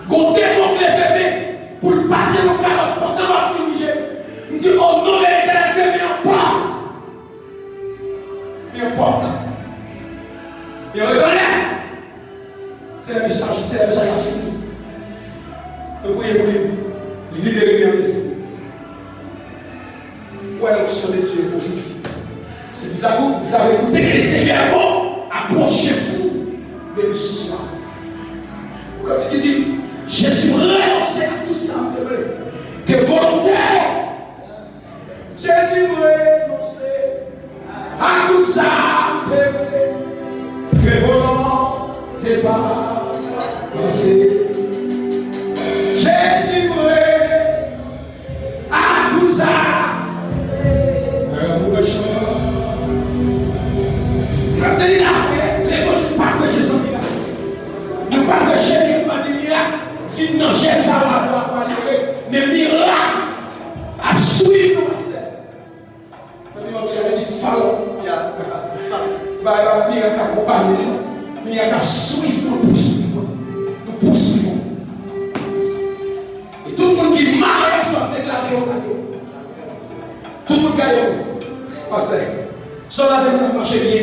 Quand démon les fermé pour passer nos calottes pendant notre dirigé, il dit au nom de l'Éternel, que mais un porc. Et on reconnaît. C'est le message à fini. Nous prions pour lui. Il libère bien l'esprit. Où est l'onction de Dieu aujourd'hui? Si vous avez écouté que le Seigneur est bon, approchez-vous de nous ce soir. Quand il dit, je suis renoncé à tout ça, que volontaire. Je suis renoncé à tout ça, que volonté pas penser. Je suis prêt à tout ça. Je te dis la paix, les autres ne parlent pas de Jésus. Ne parlent pas de Jésus, pas de miracle. Si non, j'ai ça à la mais miracle à suivre nos pasteurs. Mais il y a dit Pharaon. Il y a qu'à accompagner nous. Mais il y a qu'à suivre, nous poursuivons. Et tout le monde qui marche soit déclaré au cadeau. Tout le monde gagne. Pasteur, si on a marché bien,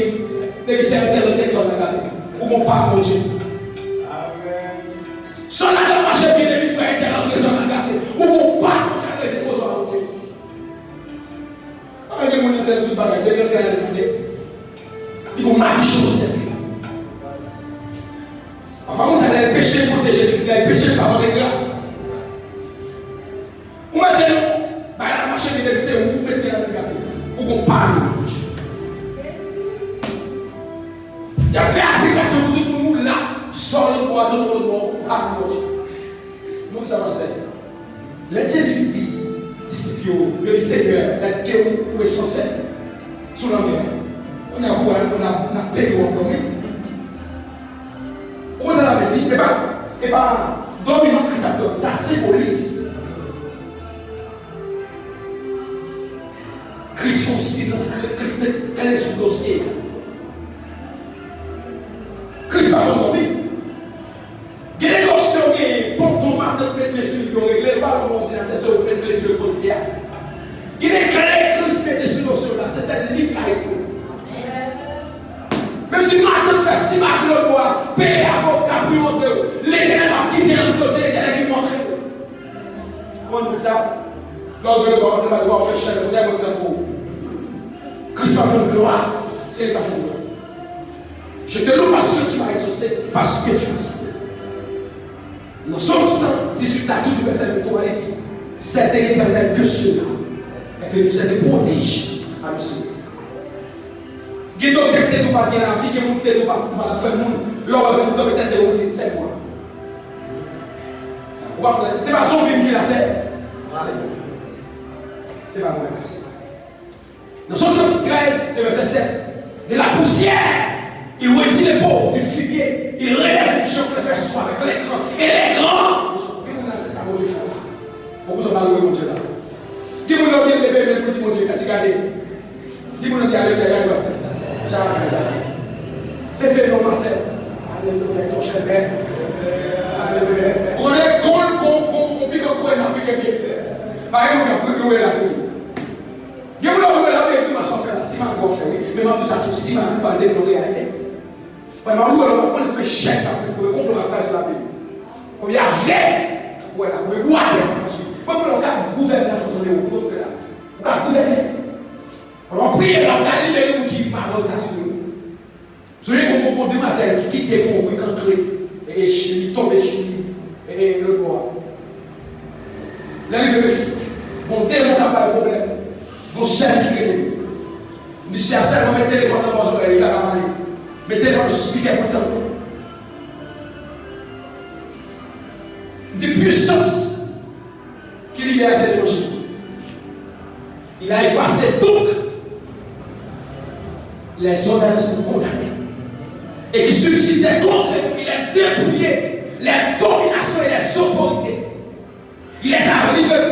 les chefs de l'État sont regardés. Ou on parle mon Dieu. Si on a marché bien, les frères de l'État sont regardés. Ou on parle mon Dieu. C'est pour ça mon Dieu. Quand les gens ont tout bagage, les gens ont regardé. Ils vont marquer des choses. Enfin, vous allez le péché protéger, vous allez le péché par votre grâce. Ou maintenant, la marche de c'est où vous mettez la négative. Ou qu'on parle. Il y a fait application pour tout le monde là, sans le bois, tout le monde, pour parler. Nous, ça va se faire. Le Jésus dit, disciples, le Seigneur, est-ce que vous êtes censé sous la mer? On a payé au commun. On a dit, eh bien, dominant Christ, ça symbolise. Christ aussi, Christ est sur le dossier. Christ va retomber. Il y a des notions qui ton matin, mettre sur le réglé, le ballon ordinateur, c'est au mettre sur le côté. Il y a des clés Christ mette sur le dossier là, c'est cette ligne charisme. Même si maintenant ça si mal le bois, payer avocat pour monter, l'Éternel va quitter le dossier, l'Éternel qui montre. On dit ça. Lorsque le bois va devoir faire cher, on aime le temps. Christ va faire gloire, c'est le cas pour moi. Je te loue parce que tu m'as exaucé, parce que tu m'as exaucé. Nous sommes 118 là, tout le verset de toi, il dit, c'est de l'Éternel que cela est venu, c'est des prodiges à nous suivre. Qui doit être tout pas la fille qui monte tout pas faire monde l'homme c'est comme était de 5 mois. C'est pas son qui la sait. C'est pas moi. Nous sommes sur 13 et verset 7. De la poussière, il retire les pauvres du figuier, il relève les gens pour faire soin avec les grands. Et les grands, c'est ça qu'on fait là. Pourquoi ça va louer mon Dieu là? Qui vous a bien levé le petit mon Dieu, qu'est-ce qu'il a dit? Dis-moi dit allez, allez, levez nos Marcel. Alléluia, ton cher père. Alléluia. On est qu'on pique encore un pique bien. Par exemple, on peut louer la pluie. Je vous louer la pluie, ma soeur fait la ciment qu'on fait, mais ma ça sur ciment qui va développer la tête. Ma louer la pluie, on peut chèque pour comprendre la place de la pluie. Comme il y a fait, voilà, on peut boire. Comme on a gouverné la façon de vous, on a gouverné. On va prier dans le cas libéré qui parle sur nous. Vous savez qu'on peut démasser qui quitte pour vous rentrer et il tombe et le bois. Là, il veut bon démon n'a pas de problème. Bon chef qui est nous. Monsieur a seulement mes téléphones dans mon oreille, il a camarade. Mes téléphones se speaker pour le temps. Des puissances qui libèrent cette énergie. Il a effacé tout. Les honneurs sont condamnés. Et qui suscitait contre eux, il a dépouillé les dominations et les autorités. Il les a livrés